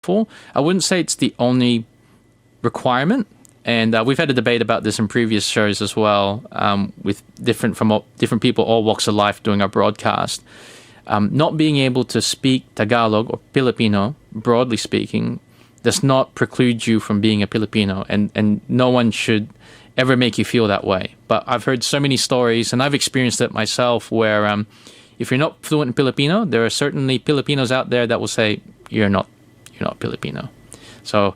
for. I wouldn't say it's the only requirement, and we've had a debate about this in previous shows as well, with different people, all walks of life, doing our broadcast. Not being able to speak Tagalog or Filipino, broadly speaking, does not preclude you from being a Filipino, and no one should ever make you feel that way. But I've heard so many stories, and I've experienced it myself, where if you're not fluent in Filipino, there are certainly Filipinos out there that will say you're not Filipino. So,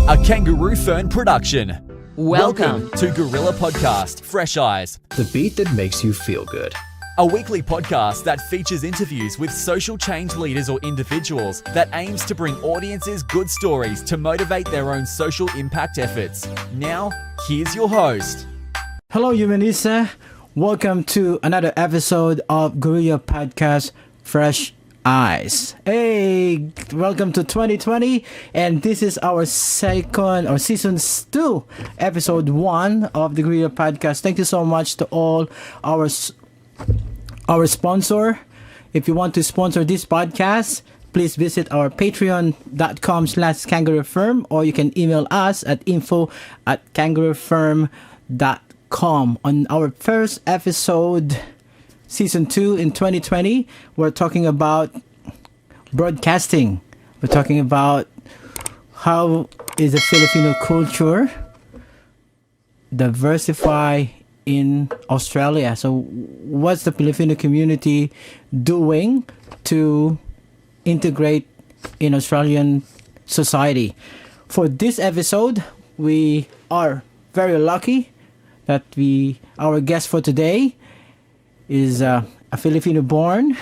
a Kangaroo Fern production. Welcome to Gorilla Podcast, Fresheyes, the beat that makes you feel good. A weekly podcast that features interviews with social change leaders or individuals that aims to bring audiences good stories to motivate their own social impact efforts. Now, here's your host. Hello, Humanista. Welcome to another episode of Gorilla Podcast, Fresheyes. Hey, welcome to 2020, and this is our second or season 2, episode 1 of the Gorilla Podcast. Thank you so much to all our sponsor. If you want to sponsor this podcast, please visit our patreon.com/kangaroofirm, or you can email us at info@kangaroofirm.com. On our first episode, season 2 in 2020, we're talking about broadcasting. We're talking about how is the Filipino culture diversify in Australia. So what's the Filipino community doing to integrate in Australian society? For this episode, we are very lucky that our guest for today is a Filipino born,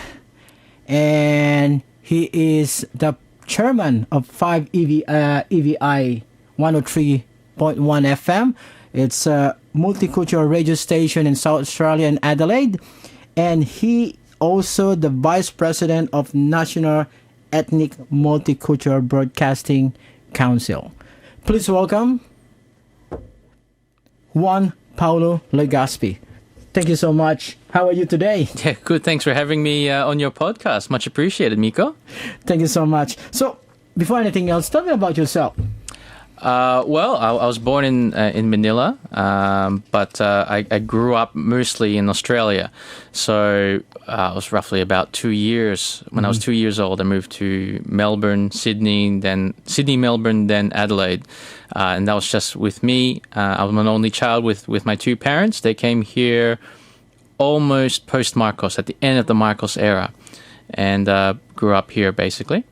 and he is the chairman of 5 EVI 103.1 FM. It's a multicultural radio station in South Australia and Adelaide, and he also the vice president of National Ethnic Multicultural Broadcasting Council. Please welcome Juan Paolo Legaspi. Thank you so much. How are you today? yeah, good. Thanks for having me on your podcast. Much appreciated, Miko. Thank you so much. So, before anything else, tell me about yourself. Well, I was born in Manila, but I grew up mostly in Australia. So I was roughly about 2 years. When I was 2 years old, I moved to Melbourne, Sydney, Melbourne, then Adelaide. And that was just with me. I was an only child with my two parents. They came here almost post-Marcos, at the end of the Marcos era, and grew up here, basically.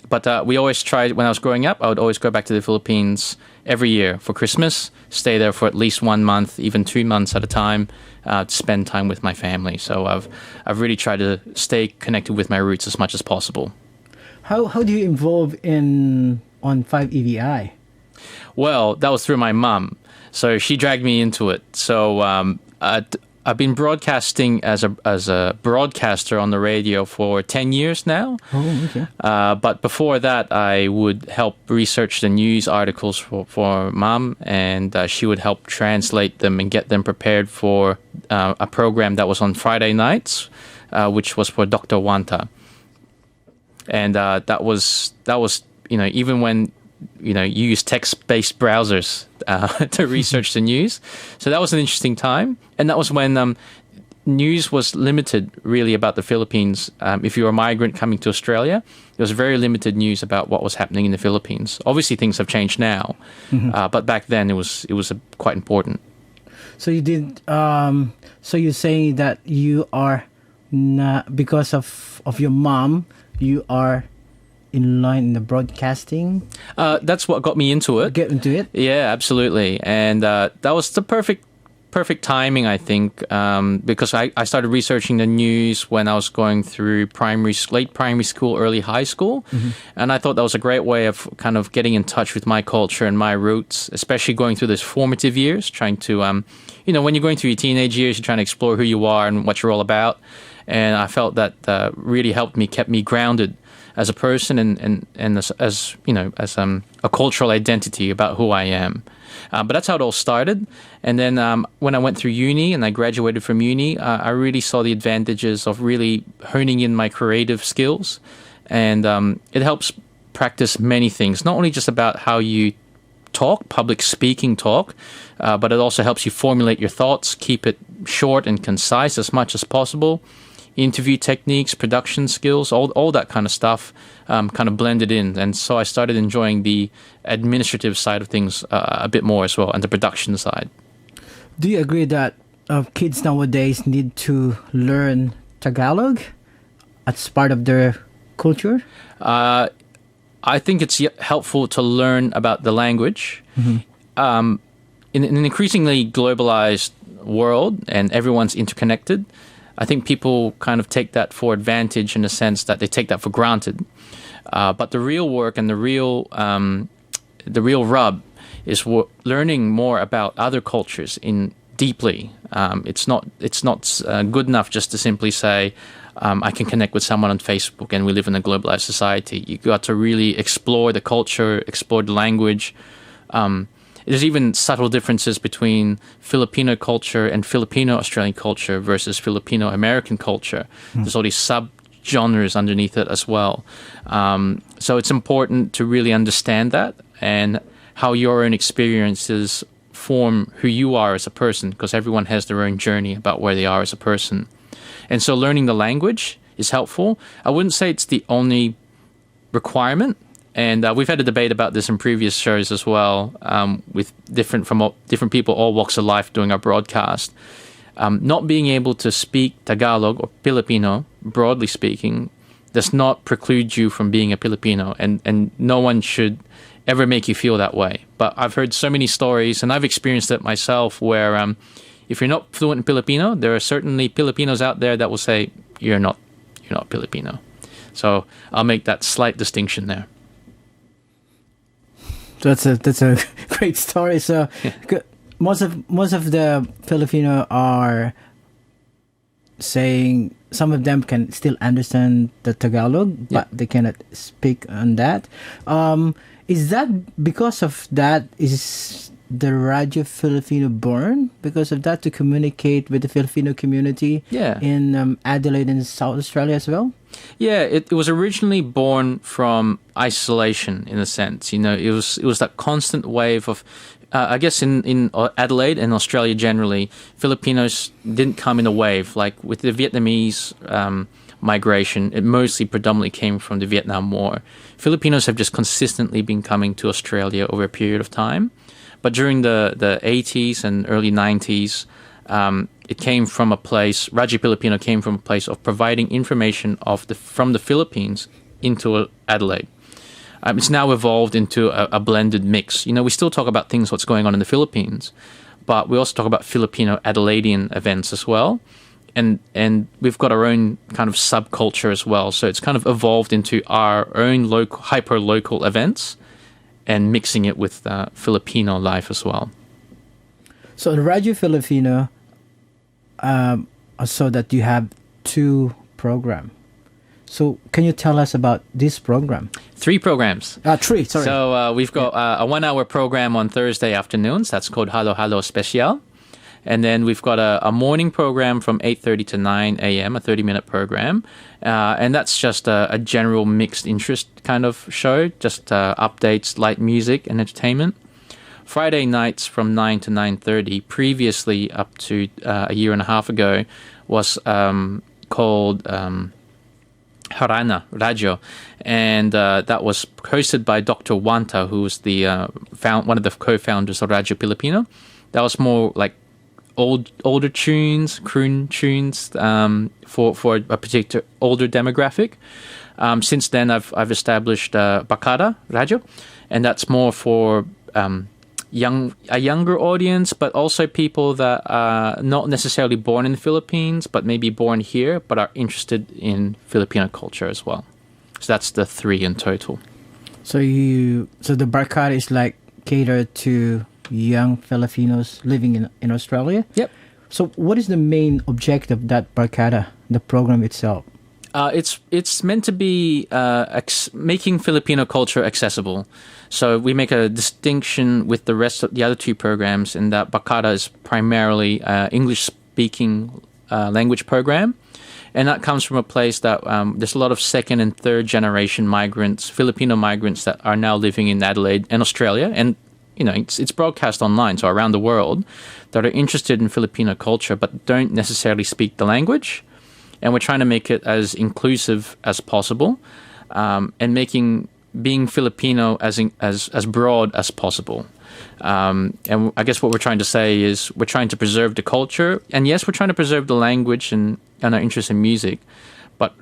But we always tried, when I was growing up, I would always go back to the Philippines every year for Christmas, stay there for at least 1 month, even 2 months at a time, to spend time with my family. So I've really tried to stay connected with my roots as much as possible. How do you involve on 5 EVI? Well, that was through my mum. So she dragged me into it. So I've been broadcasting as a broadcaster on the radio for 10 years now. Oh, okay. But before that, I would help research the news articles for Mom, and she would help translate them and get them prepared for a program that was on Friday nights, which was for Dr. Wanta. And that was even when you use text-based browsers to research the news. So that was an interesting time. And that was when news was limited, really, about the Philippines. If you were a migrant coming to Australia, there was very limited news about what was happening in the Philippines. Obviously, things have changed now. But back then, it was quite important. So you did. So you're saying that you are not, because of your mom, you are in line in the broadcasting? That's what got me into it. Get into it? Yeah, absolutely. And that was the perfect timing, I think, because I started researching the news when I was going through late primary school, early high school. And I thought that was a great way of kind of getting in touch with my culture and my roots, especially going through those formative years, trying to, when you're going through your teenage years, you're trying to explore who you are and what you're all about. And I felt that really kept me grounded as a person and as a cultural identity about who I am. But that's how it all started. And then when I went through uni and I graduated from uni, I really saw the advantages of really honing in my creative skills and it helps practice many things. Not only just about how you talk, public speaking talk, but it also helps you formulate your thoughts, keep it short and concise as much as possible. Interview techniques, production skills, all that kind of stuff kind of blended in. And so I started enjoying the administrative side of things a bit more as well, and the production side. Do you agree that kids nowadays need to learn Tagalog as part of their culture? I think it's helpful to learn about the language. In an increasingly globalized world, and everyone's interconnected, I think people kind of take that for advantage in the sense that they take that for granted. But the real work and the real rub is learning more about other cultures deeply. It's not good enough just to simply say, I can connect with someone on Facebook and we live in a globalized society. You got to really explore the culture, explore the language. There's even subtle differences between Filipino culture and Filipino Australian culture versus Filipino American culture. There's all these sub-genres underneath it as well. So it's important to really understand that and how your own experiences form who you are as a person, because everyone has their own journey about where they are as a person. And so learning the language is helpful. I wouldn't say it's the only requirement. And we've had a debate about this in previous shows as well, with different people, all walks of life, doing our broadcast. Not being able to speak Tagalog or Filipino, broadly speaking, does not preclude you from being a Filipino, and no one should ever make you feel that way. But I've heard so many stories, and I've experienced it myself, where if you're not fluent in Filipino, there are certainly Filipinos out there that will say you're not Filipino. So I'll make that slight distinction there. That's a great story. So most of the Filipino are saying some of them can still understand the Tagalog, but they cannot speak on that. Is that because of that? Is the Radyo Filipino born because of that, to communicate with the Filipino community in Adelaide and South Australia as well? Yeah, it was originally born from isolation, in a sense. You know, it was that constant wave of, I guess in Adelaide and Australia generally, Filipinos didn't come in a wave. Like with the Vietnamese migration, it mostly predominantly came from the Vietnam War. Filipinos have just consistently been coming to Australia over a period of time. But during the 80s and early 90s, it came from a place, Radyo Filipino came from a place of providing information from the Philippines into Adelaide. It's now evolved into a blended mix. You know, we still talk about what's going on in the Philippines, but we also talk about Filipino Adelaidean events as well. And we've got our own kind of subculture as well. So it's kind of evolved into our own hyper-local events, and mixing it with Filipino life as well. So the Radyo Filipino, so that you have 2 programs. So can you tell us about this program? 3 programs. 3, sorry. So we've got a 1-hour program on Thursday afternoons. That's called Halo Halo Special. And then we've got a morning program from 8:30 to 9 a.m., a 30-minute program. And that's just a general mixed interest kind of show, just updates, light music and entertainment. Friday nights from 9 to 9:30, previously up to a year and a half ago, was called Harana Radyo. And that was hosted by Dr. Wanta, who was one of the co-founders of Radyo Filipino. That was more like older tunes, croon tunes, for a particular older demographic. Since then, I've established Bacata Radyo, and that's more for a younger audience, but also people that are not necessarily born in the Philippines, but maybe born here, but are interested in Filipino culture as well. So that's the 3 in total. So the Bacata is like catered to young Filipinos living in Australia? Yep. So what is the main objective of that Bacata, the program itself? It's meant to be making Filipino culture accessible. So we make a distinction with the rest of the other 2 programs in that Bacata is primarily English-speaking language program. And that comes from a place that there's a lot of second and third generation migrants, Filipino migrants that are now living in Adelaide and Australia. And, it's broadcast online, so around the world, that are interested in Filipino culture but don't necessarily speak the language. And we're trying to make it as inclusive as possible, and making being Filipino as broad as possible. And I guess what we're trying to say is we're trying to preserve the culture. And yes, we're trying to preserve the language and our interest in music. But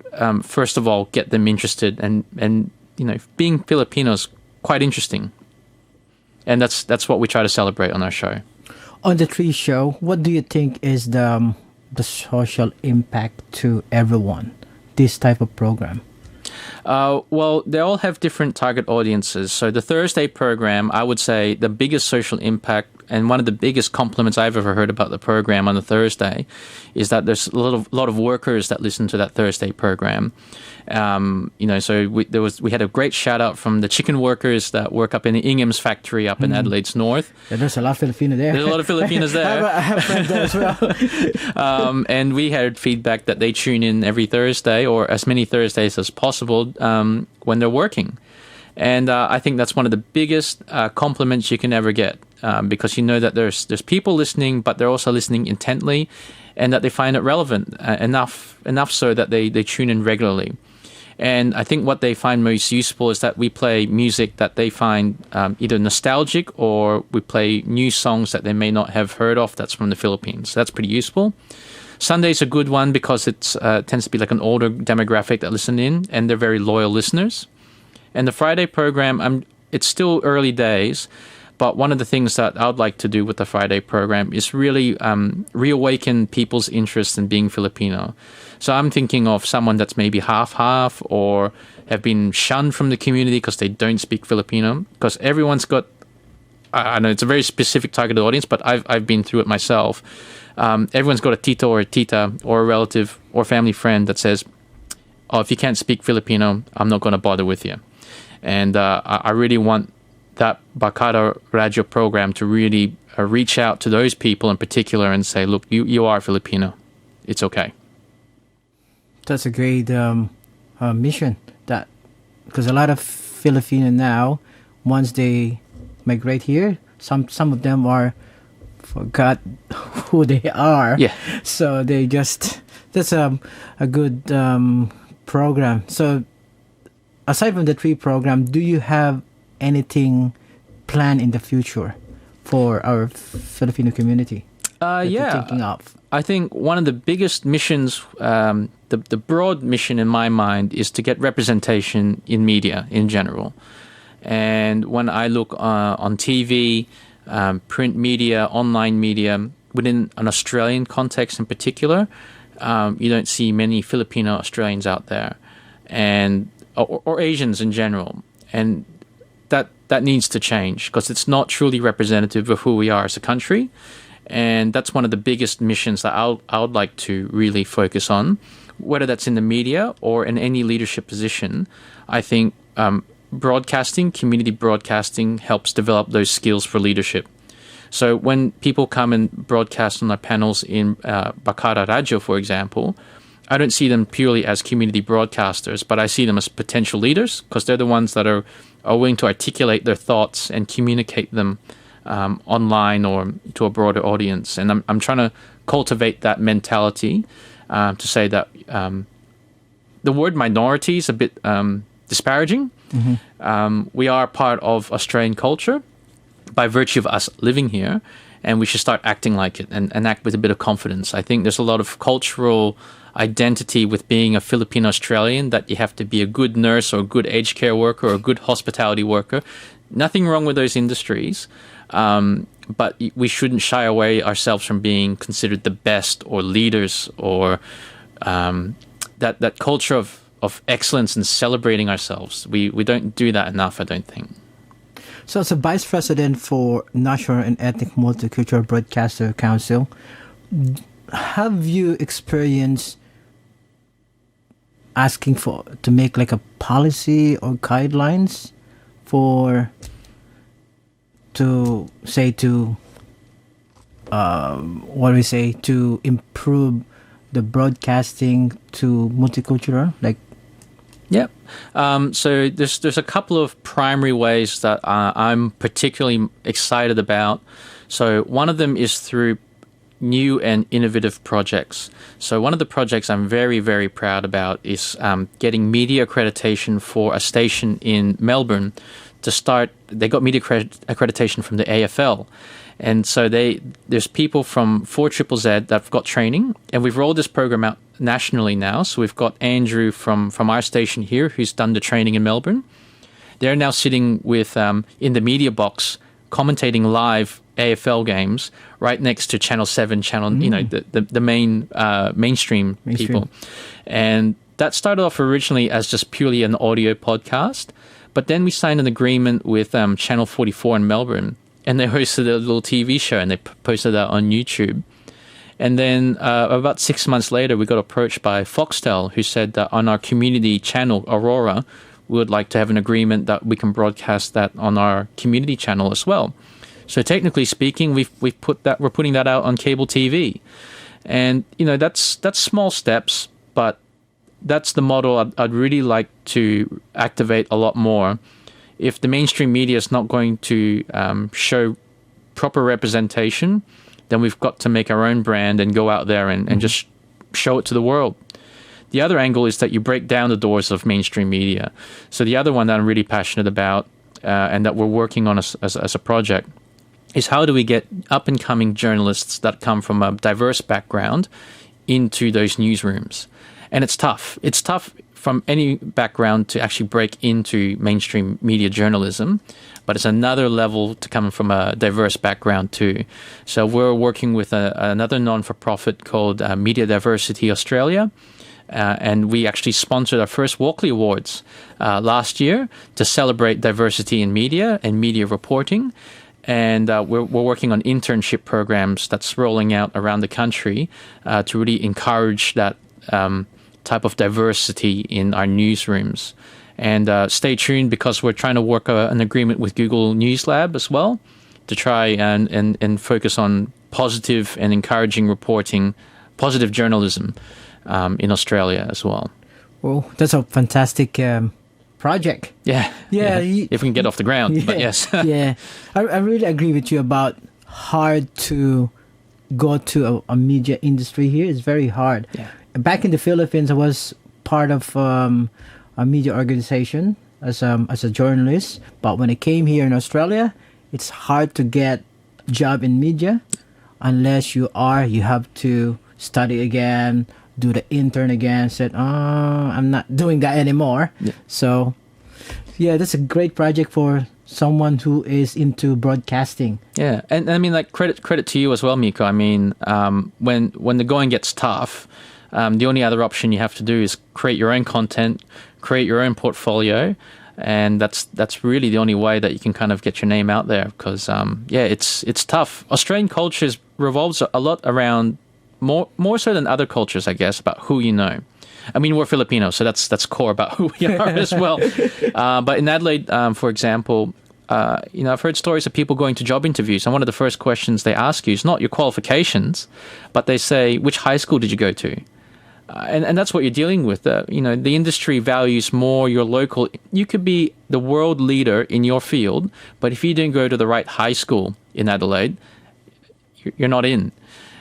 first of all, get them interested. And being Filipino is quite interesting. And that's what we try to celebrate on our show. On the Tree Show, what do you think is the social impact to everyone, this type of program? Well, they all have different target audiences. So the Thursday program, I would say the biggest social impact and one of the biggest compliments I've ever heard about the program on the Thursday is that there's a lot of workers that listen to that Thursday program. So we had a great shout out from the chicken workers that work up in the Ingham's factory up in Adelaide's north. Yeah, there's a lot of Filipino there. There's a lot of Filipinos there. I have friends there as well. And we had feedback that they tune in every Thursday or as many Thursdays as possible when they're working. And I think that's one of the biggest compliments you can ever get, because that there's people listening, but they're also listening intently, and that they find it relevant enough so that they tune in regularly. And I think what they find most useful is that we play music that they find either nostalgic, or we play new songs that they may not have heard of that's from the Philippines. So that's pretty useful. Sunday's a good one because it tends to be like an older demographic that listen in, and they're very loyal listeners. And the Friday program, it's still early days, but one of the things that I would like to do with the Friday program is really reawaken people's interest in being Filipino. So I'm thinking of someone that's maybe half-half or have been shunned from the community because they don't speak Filipino. Because everyone's got, I know it's a very specific targeted audience, but I've been through it myself. Everyone's got a tito or a tita or a relative or family friend that says, "Oh, if you can't speak Filipino, I'm not going to bother with you." And I really want that Bacata Radyo program to really reach out to those people in particular and say, "Look, you are Filipino. It's okay." That's a great mission. Because a lot of Filipino now, once they migrate here, some of them forgot who they are. Yeah. So that's a good program. So aside from the Tree program, do you have anything planned in the future for our Filipino community? You're thinking of? I think one of the biggest missions, the broad mission in my mind, is to get representation in media in general. And when I look on TV, print media, online media, within an Australian context in particular, you don't see many Filipino Australians out there, and or Asians in general. And that needs to change because it's not truly representative of who we are as a country. And that's one of the biggest missions that I would like to really focus on, whether that's in the media or in any leadership position. I think broadcasting, community broadcasting, helps develop those skills for leadership. So when people come and broadcast on their panels in Bacata Radyo, for example, I don't see them purely as community broadcasters, but I see them as potential leaders because they're the ones that are willing to articulate their thoughts and communicate them online or to a broader audience. And I'm trying to cultivate that mentality to say that the word minority is a bit disparaging. Mm-hmm. We are part of Australian culture by virtue of us living here, and we should start acting like it and act with a bit of confidence. I think there's a lot of cultural identity with being a Filipino Australian, that you have to be a good nurse or a good aged care worker or a good hospitality worker. Nothing wrong with those industries, but we shouldn't shy away ourselves from being considered the best or leaders or that culture of excellence and celebrating ourselves. We don't do that enough, I don't think. So as a Vice President for National and Ethnic Multicultural Broadcaster Council, have you experienced asking to make like a policy or guidelines to improve the broadcasting to multicultural? Like, Yep. So there's a couple of primary ways that I'm particularly excited about. So one of them is through new and innovative projects. So one of the projects I'm very, very proud about is getting media accreditation for a station in Melbourne to start. They got media accreditation from the AFL. And so there's people from 4ZZZ that've got training, and we've rolled this program out nationally now. So we've got Andrew from our station here who's done the training in Melbourne. They're now sitting with in the media box commentating live AFL games right next to Channel 7, the mainstream people. And that started off originally as just purely an audio podcast, but then we signed an agreement with Channel 44 in Melbourne, and they hosted a little TV show and they posted that on YouTube. And then about 6 months later, we got approached by Foxtel, who said that on our community channel, Aurora, we would like to have an agreement that we can broadcast that on our community channel as well. So technically speaking, we're putting that out on cable TV, and that's small steps, but that's the model I'd really like to activate a lot more. If the mainstream media is not going to show proper representation, then we've got to make our own brand and go out there and just show it to the world. The other angle is that you break down the doors of mainstream media. So the other one that I'm really passionate about and that we're working on as a project is how do we get up-and-coming journalists that come from a diverse background into those newsrooms. And it's tough. It's tough from any background to actually break into mainstream media journalism, but it's another level to come from a diverse background too. So we're working with another non-for-profit called Media Diversity Australia, and we actually sponsored our first Walkley Awards last year to celebrate diversity in media and media reporting. And we're working on internship programs that's rolling out around the country to really encourage that type of diversity in our newsrooms. And stay tuned, because we're trying to work an agreement with Google News Lab as well to try and focus on positive and encouraging reporting, positive journalism in Australia as well. Well, that's a fantastic project. Yeah. If we can get off the ground, yeah, but yes. Yeah. I really agree with you about hard to go to a media industry here. It's very hard. Yeah. Back in the Philippines, I was part of a media organization as a journalist. But when I came here in Australia, it's hard to get job in media unless you have to study again, do the intern again. Said, I'm not doing that anymore. Yeah. So, yeah, that's a great project for someone who is into broadcasting. Yeah, and I mean, like credit to you as well, Miko. I mean, when the going gets tough, the only other option you have to do is create your own content, create your own portfolio, and that's really the only way that you can kind of get your name out there. Because it's tough. Australian culture revolves a lot around more so than other cultures, I guess, about who you know. I mean, we're Filipino, so that's core about who we are as well. But in Adelaide, for example, I've heard stories of people going to job interviews, and one of the first questions they ask you is not your qualifications, but they say, which high school did you go to? And that's what you're dealing with. The industry values more your local. You could be the world leader in your field, but if you didn't go to the right high school in Adelaide, you're not in.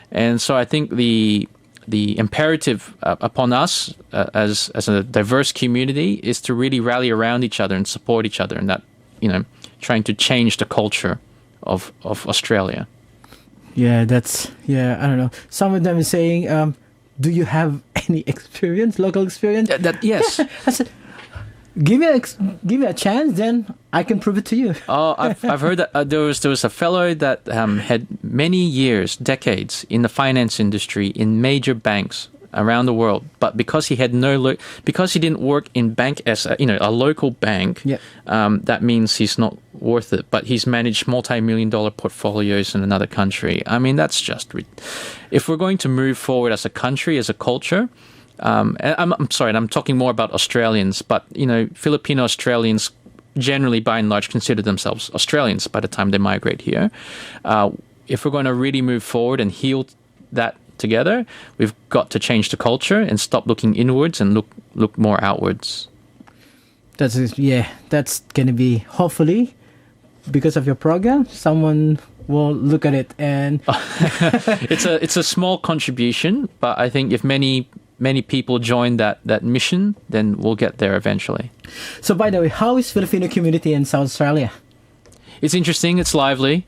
And so I think the imperative upon us as a diverse community is to really rally around each other and support each other, and that trying to change the culture of Australia. Yeah, I don't know. Some of them are saying, do you have any local experience? Yes. I said, give me a chance, then I can prove it to you. Oh, I've heard that there was a fellow that had many years, decades in the finance industry in major banks around the world, but because he had because he didn't work in bank as a local bank, that means he's not worth it. But he's managed multi-million-dollar portfolios in another country. I mean, that's just if we're going to move forward as a country, as a culture. And I'm sorry, and I'm talking more about Australians, but Filipino Australians generally, by and large, consider themselves Australians by the time they migrate here. If we're going to really move forward and heal that together. We've got to change the culture and stop looking inwards and look more outwards. That's going to be, hopefully, because of your program, someone will look at it and... It's a small contribution, but I think if many people join that mission, then we'll get there eventually. So, by the way, how is Filipino community in South Australia? It's interesting. It's lively.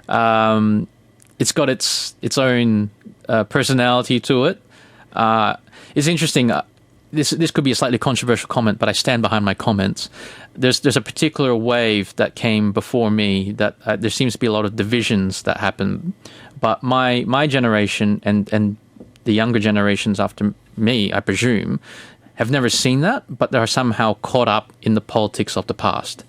It's got its own personality to it. It's interesting. This could be a slightly controversial comment, but I stand behind my comments. There's a particular wave that came before me that there seems to be a lot of divisions that happen. But my generation and the younger generations after me, I presume, have never seen that, but they are somehow caught up in the politics of the past.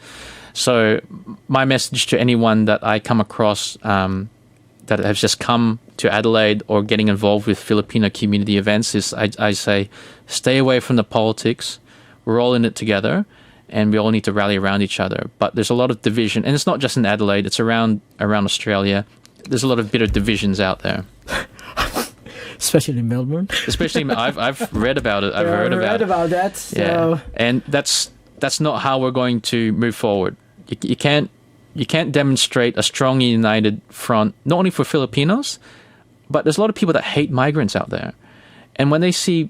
So my message to anyone that I come across that has just come to Adelaide or getting involved with Filipino community events is I say, stay away from the politics. We're all in it together, and we all need to rally around each other. But there's a lot of division, and it's not just in Adelaide, it's around Australia. There's a lot of bitter divisions out there. Especially in Melbourne. Especially, I've read about it. I've heard about that. So. Yeah. And that's not how we're going to move forward. You can't demonstrate a strong united front, not only for Filipinos, but there's a lot of people that hate migrants out there. And when they see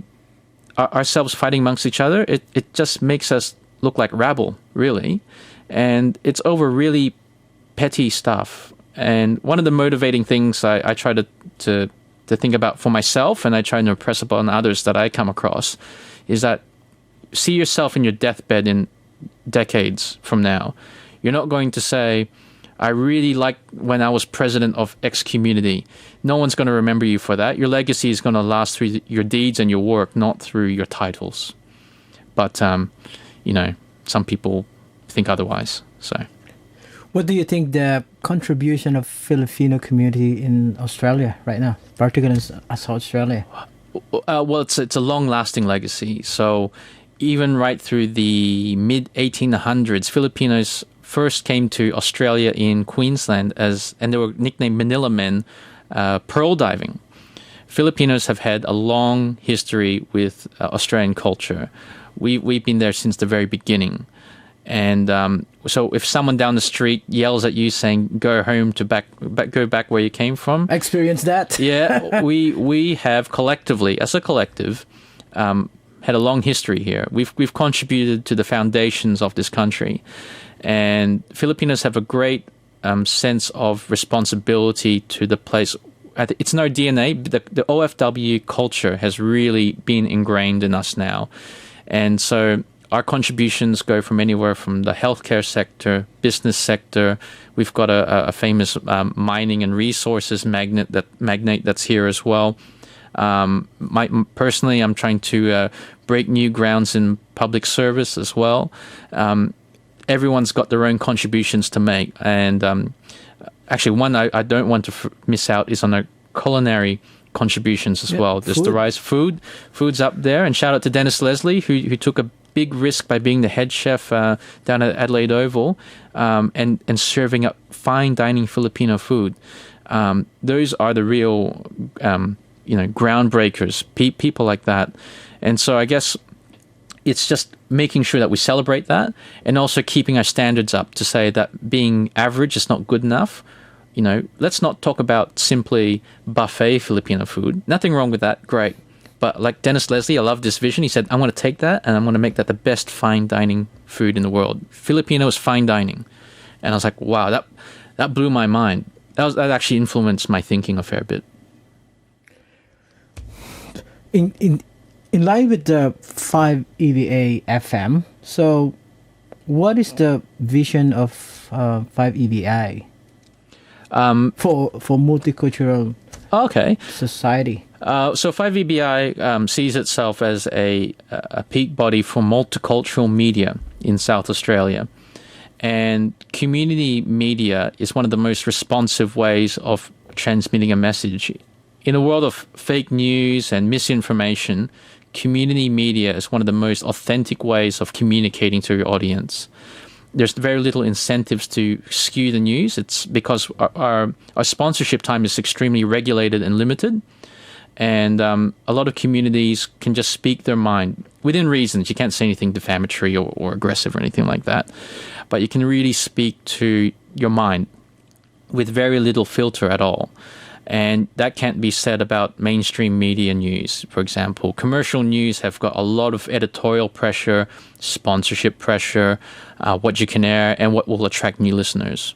ourselves fighting amongst each other, it just makes us look like rabble, really. And it's over really petty stuff. And one of the motivating things I try to think about for myself, and I try to impress upon others that I come across, is that see yourself in your deathbed in decades from now. You're not going to say, I really like when I was president of X community. No one's going to remember you for that. Your legacy is going to last through your deeds and your work, not through your titles. But, some people think otherwise. So, what do you think the contribution of Filipino community in Australia right now, particularly in South Australia? Well, it's a long-lasting legacy. So even right through the mid-1800s, Filipinos first came to Australia in Queensland and they were nicknamed Manila Men, pearl diving. Filipinos have had a long history with Australian culture. We've been there since the very beginning. And so if someone down the street yells at you saying, go home go back where you came from. I experienced that. Yeah, we have collectively, as a collective, had a long history here. We've contributed to the foundations of this country. And Filipinos have a great sense of responsibility to the place. It's in our DNA. The OFW culture has really been ingrained in us now. And so our contributions go from anywhere from the healthcare sector, business sector. We've got a famous mining and resources magnate that's here as well. Personally, I'm trying to break new grounds in public service as well. Everyone's got their own contributions to make. And actually, one I don't want to miss out is on our culinary contributions as well. There's the rise food's up there. And shout out to Dennis Leslie, who took a big risk by being the head chef down at Adelaide Oval and serving up fine dining Filipino food. Those are the real, groundbreakers, people like that. And so I guess it's just making sure that we celebrate that and also keeping our standards up to say that being average is not good enough. Let's not talk about simply buffet Filipino food. Nothing wrong with that. Great. But like Dennis Leslie, I love this vision. He said, I want to take that and I'm going to make that the best fine dining food in the world. Filipino is fine dining. And I was like, wow, that blew my mind. That actually influenced my thinking a fair bit. In line with the 5 EVA FM, so what is the vision of 5 EVA for multicultural society? So 5EBI sees itself as a peak body for multicultural media in South Australia. And community media is one of the most responsive ways of transmitting a message. In a world of fake news and misinformation, community media is one of the most authentic ways of communicating to your audience. There's very little incentives to skew the news. It's because our sponsorship time is extremely regulated and limited. And a lot of communities can just speak their mind within reasons. You can't say anything defamatory or aggressive or anything like that. But you can really speak to your mind with very little filter at all. And that can't be said about mainstream media news. For example, commercial news have got a lot of editorial pressure, sponsorship pressure, what you can air, and what will attract new listeners.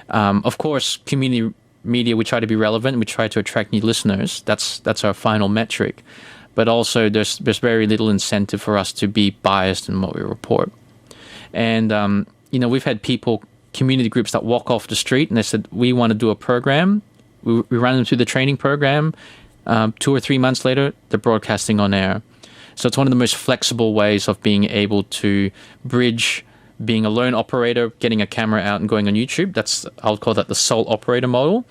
Of course, community media, we try to be relevant. We try to attract new listeners. That's our final metric. But also, there's very little incentive for us to be biased in what we report. And we've had community groups that walk off the street and they said, we want to do a program. We run them through the training program. 2 or 3 months later, they're broadcasting on air. So it's one of the most flexible ways of being able to bridge being a lone operator, getting a camera out and going on YouTube. I would call that the sole operator model.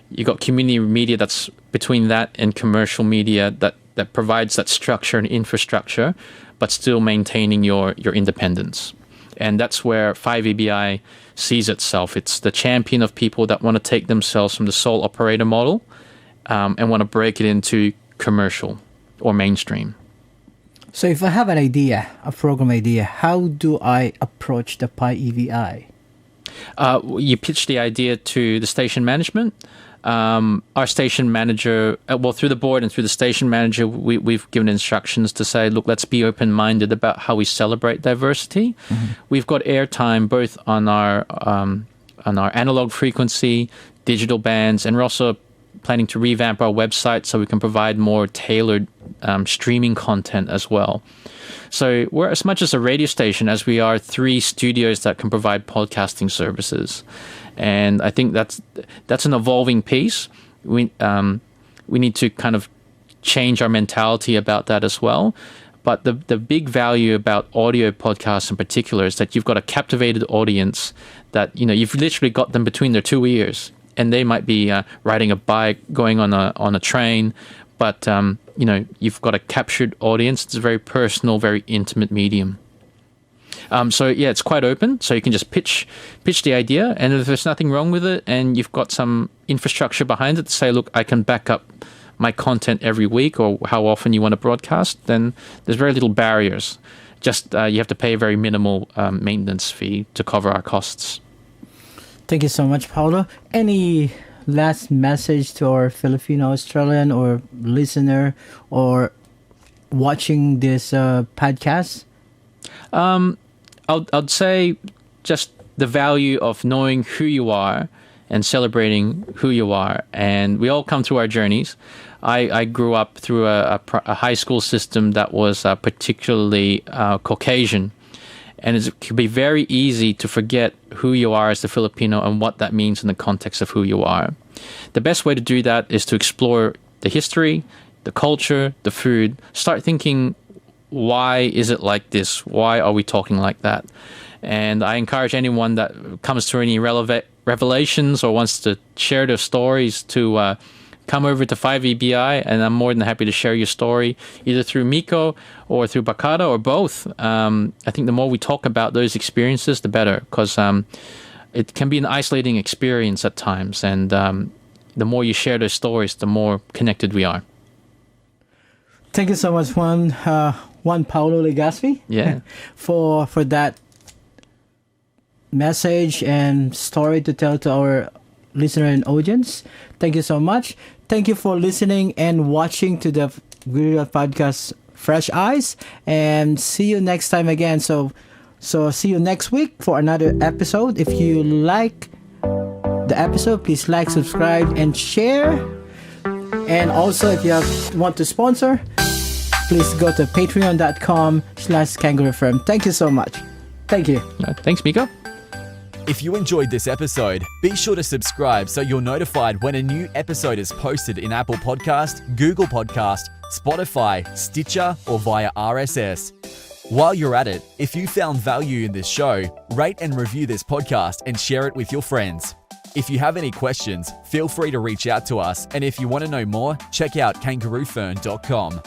You got community media that's between that and commercial media that provides that structure and infrastructure, but still maintaining your independence. And that's where 5EBI sees itself. It's the champion of people that want to take themselves from the sole operator model and want to break it into commercial or mainstream. So if I have an idea, a program idea, how do I approach the PIEVI? You pitch the idea to the station management. Our station manager, through the board and through the station manager, we've given instructions to say, look, let's be open-minded about how we celebrate diversity. Mm-hmm. We've got airtime both on our analog frequency, digital bands, and we're also planning to revamp our website so we can provide more tailored streaming content as well. So we're as much as a radio station as we are 3 studios that can provide podcasting services. And I think that's an evolving piece. We need to kind of change our mentality about that as well. But the big value about audio podcasts in particular is that you've got a captivated audience that, you've literally got them between their 2 ears. And they might be riding a bike, going on a train, but you've got a captured audience. It's a very personal, very intimate medium. It's quite open. So you can just pitch the idea, and if there's nothing wrong with it, and you've got some infrastructure behind it to say, look, I can back up my content every week, or how often you want to broadcast, then there's very little barriers. Just you have to pay a very minimal maintenance fee to cover our costs. Thank you so much, Paolo. Any last message to our Filipino Australian or listener or watching this podcast? I'd say just the value of knowing who you are and celebrating who you are. And we all come through our journeys. I grew up through a high school system that was particularly Caucasian. And it can be very easy to forget who you are as a Filipino and what that means in the context of who you are. The best way to do that is to explore the history, the culture, the food. Start thinking, why is it like this? Why are we talking like that? And I encourage anyone that comes to any revelations or wants to share their stories to come over to 5EBI, and I'm more than happy to share your story either through Miko or through Bacata or both. I think the more we talk about those experiences, the better, because it can be an isolating experience at times, and the more you share those stories, the more connected we are. Thank you so much, Juan Paolo Legaspi. Yeah. for that message and story to tell to our listener and audience. Thank you so much. Thank you for listening and watching to the video podcast Fresheyes, and see you next time again. So see you next week for another episode. If you like the episode, please like, subscribe, and share. And also, if you want to sponsor, please go to patreon.com/kangaroofirm. Thank you so much. Thank you. Thanks, Miko. If you enjoyed this episode, be sure to subscribe so you're notified when a new episode is posted in Apple Podcast, Google Podcast, Spotify, Stitcher, or via RSS. While you're at it, if you found value in this show, rate and review this podcast and share it with your friends. If you have any questions, feel free to reach out to us, and if you want to know more, check out kangaroofern.com.